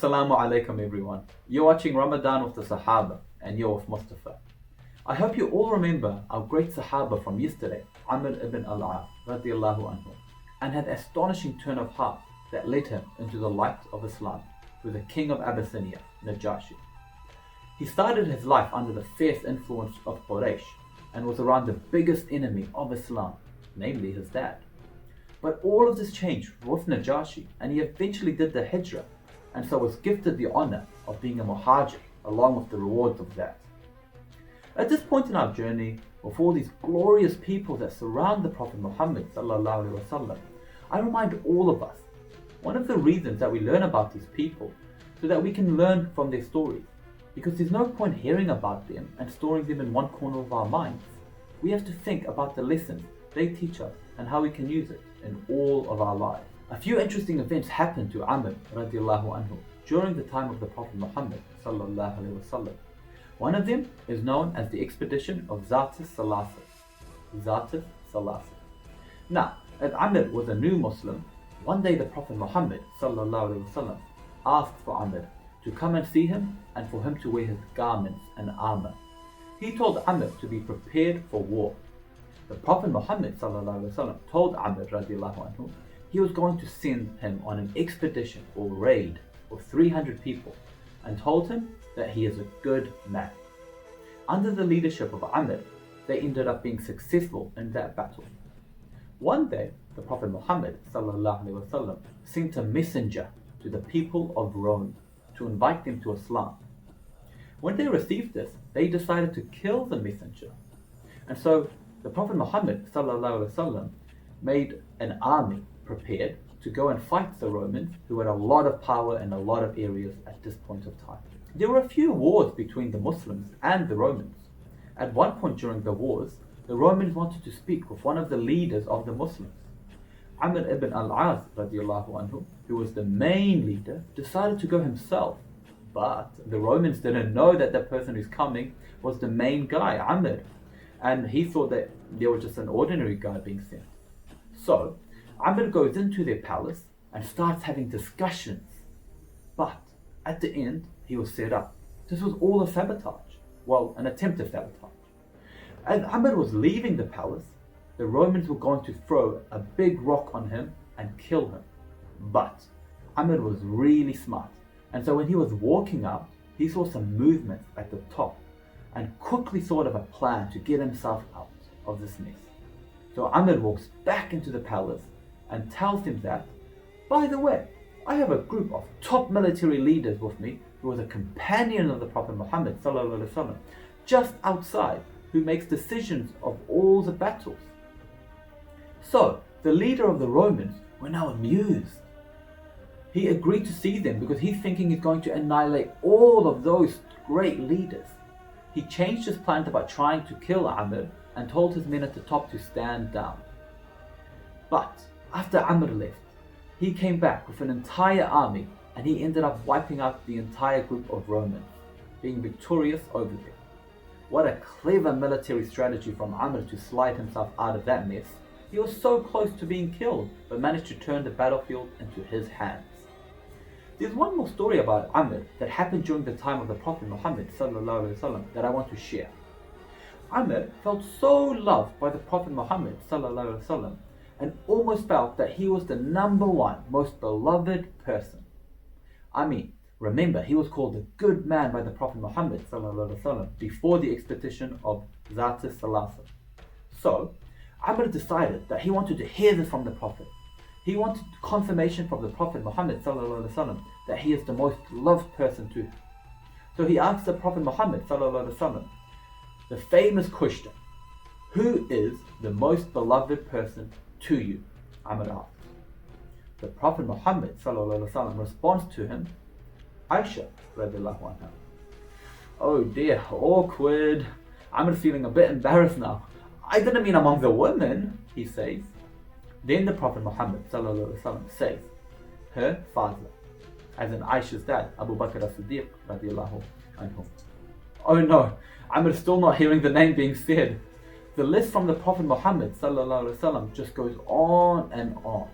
Assalamu alaikum everyone. You're watching Ramadan with the Sahaba and you're with Mustafa. I hope you all remember our great Sahaba from yesterday, Amr A'as radiallahu anhu, and had the astonishing turn of heart that led him into the light of Islam with the king of Abyssinia, Najashi. He started his life under the fierce influence of Quraysh and was around the biggest enemy of Islam, namely his dad. But all of this changed with Najashi and he eventually did the hijrah and so was gifted the honor of being a muhajir along with the rewards of that. At this point in our journey, with all these glorious people that surround the Prophet Muhammad sallallahu alaihi wasallam, I remind all of us, one of the reasons that we learn about these people so that we can learn from their stories, because there's no point hearing about them and storing them in one corner of our minds. We have to think about the lessons they teach us and how we can use it in all of our lives. A few interesting events happened to Amr radiallahu anhu during the time of the Prophet Muhammad sallallahu alaihi wasallam. One of them is known as the expedition of Zatis Salasah. Now, as Amr was a new Muslim, one day the Prophet Muhammad sallallahu alaihi wasallam asked for Amr to come and see him and for him to wear his garments and armor. He told Amr to be prepared for war. The Prophet Muhammad sallallahu alaihi wasallam told Amr radiallahu anhu he was going to send him on an expedition or raid of 300 people and told him that he is a good man. Under the leadership of Amr, they ended up being successful in that battle. One day, the Prophet Muhammad ﷺ sent a messenger to the people of Rome to invite them to Islam. When they received this, they decided to kill the messenger. And so the Prophet Muhammad ﷺ made an army prepared to go and fight the Romans, who had a lot of power in a lot of areas at this point of time. There were a few wars between the Muslims and the Romans. At one point during the wars, the Romans wanted to speak with one of the leaders of the Muslims. Amr A'as radiallahu anhu, who was the main leader, decided to go himself. But the Romans didn't know that the person who's coming was the main guy, Amr, and he thought that there was just an ordinary guy being sent. So Amr goes into their palace and starts having discussions. But at the end, he was set up. This was all a sabotage. Well, an attempt at sabotage. As Amr was leaving the palace, the Romans were going to throw a big rock on him and kill him. But Amr was really smart. And so when he was walking out, he saw some movement at the top and quickly thought of a plan to get himself out of this mess. So Amr walks back into the palace and tells him that, by the way, I have a group of top military leaders with me who was a companion of the Prophet Muhammad ﷺ, just outside, who makes decisions of all the battles. So the leader of the Romans were now amused. He agreed to see them because he's thinking he's going to annihilate all of those great leaders. He changed his plans about trying to kill Amr and told his men at the top to stand down. But after Amr left, he came back with an entire army and he ended up wiping out the entire group of Romans, being victorious over them. What a clever military strategy from Amr to slide himself out of that mess. He was so close to being killed, but managed to turn the battlefield into his hands. There's one more story about Amr that happened during the time of the Prophet Muhammad ﷺ that I want to share. Amr felt so loved by the Prophet Muhammad ﷺ and almost felt that he was the number one most beloved person. I mean, remember, he was called the good man by the Prophet Muhammad ﷺ before the expedition of Zatis Salasah. So, Amr decided that he wanted to hear this from the Prophet. He wanted confirmation from the Prophet Muhammad ﷺ that he is the most loved person to him. So he asked the Prophet Muhammad ﷺ the famous question, who is the most beloved person to you? Amr asked. The Prophet Muhammad ﷺ responds to him, Aisha radiallahu anha. Oh dear, awkward. Amr feeling a bit embarrassed now. I didn't mean among the women, he says. Then the Prophet Muhammad ﷺ says, her father, as in Aisha's dad, Abu Bakr as-Siddiq radiallahu anhu. Oh no, Amr still not hearing the name being said. The list from the Prophet Muhammad ﷺ just goes on and on.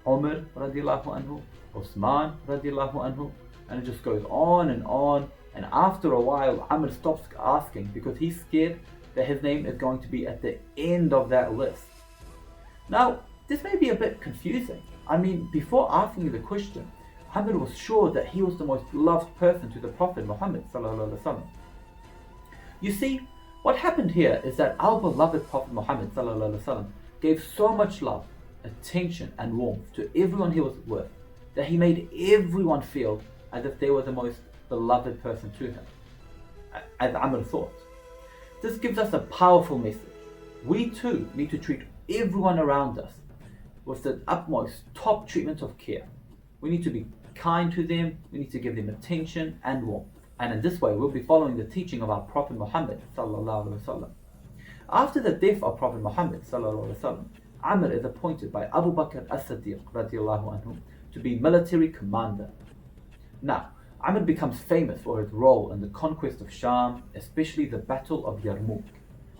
Umar radiallahu anhu, Osman radiallahu anhu, and it just goes on and on. And after a while, Amr stops asking because he's scared that his name is going to be at the end of that list. Now, this may be a bit confusing. I mean, before asking you the question, Amr was sure that he was the most loved person to the Prophet Muhammad ﷺ. You see, what happened here is that our beloved Prophet Muhammad ﷺ gave so much love, attention and warmth to everyone he was with that he made everyone feel as if they were the most beloved person to him, as Amr thought. This gives us a powerful message. We too need to treat everyone around us with the utmost top treatment of care. We need to be kind to them, we need to give them attention and warmth. And in this way, we'll be following the teaching of our Prophet Muhammad ﷺ. After the death of Prophet Muhammad ﷺ, Amr is appointed by Abu Bakr as-Siddiq radiallahu anhu to be military commander. Now, Amr becomes famous for his role in the conquest of Sham, especially the Battle of Yarmouk,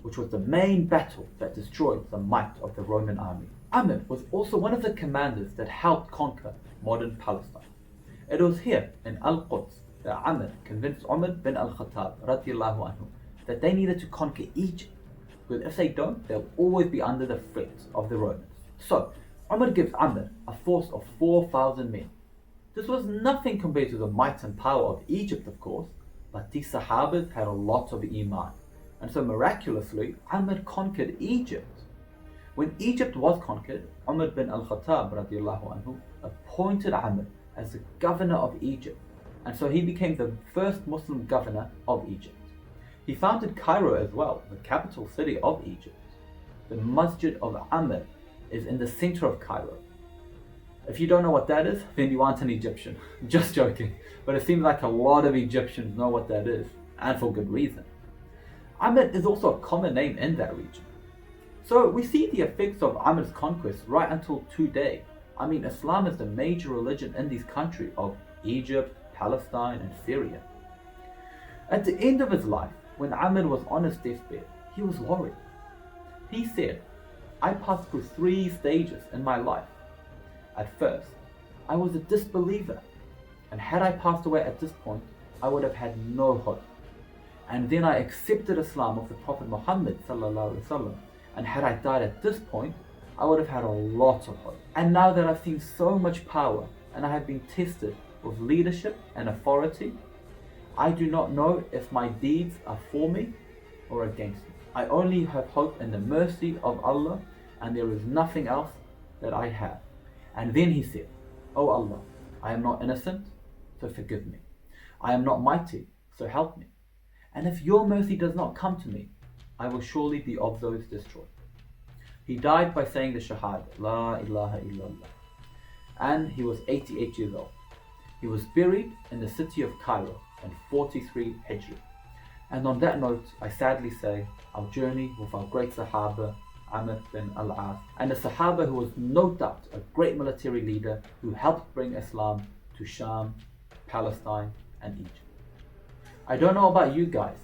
which was the main battle that destroyed the might of the Roman army. Amr was also one of the commanders that helped conquer modern Palestine. It was here in Al-Quds that Amr convinced Umar bin al-Khattab radiallahu anhu that they needed to conquer Egypt, because if they don't, they'll always be under the threat of the Romans. So, Umar gives Amr a force of 4,000 men. This was nothing compared to the might and power of Egypt, of course, but these sahabas had a lot of iman, and so miraculously, Amr conquered Egypt. When Egypt was conquered, Umar bin al-Khattab radiallahu anhu appointed Amr as the governor of Egypt, and so he became the first Muslim governor of Egypt. He founded Cairo as well, the capital city of Egypt. The Masjid of Amr is in the center of Cairo. If you don't know what that is, then you aren't an Egyptian. Just joking. But it seems like a lot of Egyptians know what that is, and for good reason. Amr is also a common name in that region. So we see the effects of Amr's conquest right until today. I mean, Islam is the major religion in these countries of Egypt, Palestine and Syria. At the end of his life, when Amr was on his deathbed, he was worried. He said, I passed through 3 stages in my life. At first, I was a disbeliever, and had I passed away at this point, I would have had no hope. And then I accepted Islam of the Prophet Muhammad ﷺ, and had I died at this point, I would have had a lot of hope. And now that I've seen so much power, and I have been tested with leadership and authority, I do not know if my deeds are for me or against me. I only have hope in the mercy of Allah, and there is nothing else that I have. And then he said, O Allah, I am not innocent, so forgive me. I am not mighty, so help me. And if your mercy does not come to me, I will surely be of those destroyed. He died by saying the Shahada, La ilaha illallah. And he was 88 years old. He was buried in the city of Cairo in 43 Hijri. And on that note, I sadly say, our journey with our great Sahaba, Amr bin A'as, and a Sahaba who was no doubt a great military leader who helped bring Islam to Sham, Palestine and Egypt. I don't know about you guys,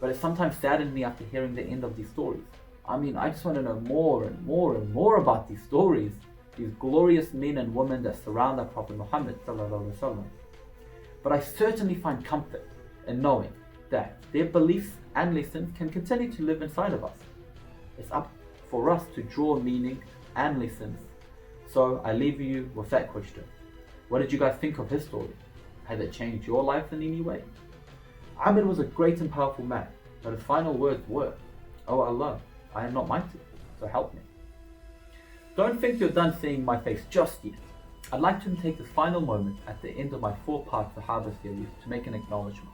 but it sometimes saddens me after hearing the end of these stories. I mean, I just want to know more and more and more about these stories, these glorious men and women that surround our Prophet Muhammad ﷺ. But I certainly find comfort in knowing that their beliefs and lessons can continue to live inside of us. It's up for us to draw meaning and lessons. So I leave you with that question. What did you guys think of his story? Has it changed your life in any way? Amr was a great and powerful man, but his final words were, Oh Allah, I am not mighty, so help me. Don't think you're done seeing my face just yet. I'd like to take this final moment at the end of my 4-part Sahaba series to make an acknowledgement.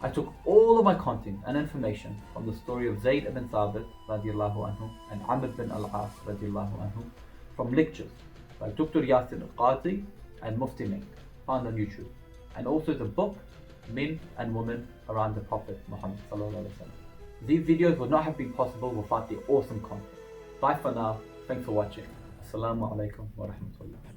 I took all of my content and information from the story of Zayd ibn Thabit radiallahu anhu and Amr bin A'as radiallahu anhu from lectures by Dr. Yasin Al-Qadi and Mufti Ming, found on YouTube, and also the book Men and Women Around the Prophet Muhammad Sallallahu Alaihi Wasallam. These videos would not have been possible without the awesome content. Bye for now. Thanks for watching. Assalamu alaikum wa rahmatullah.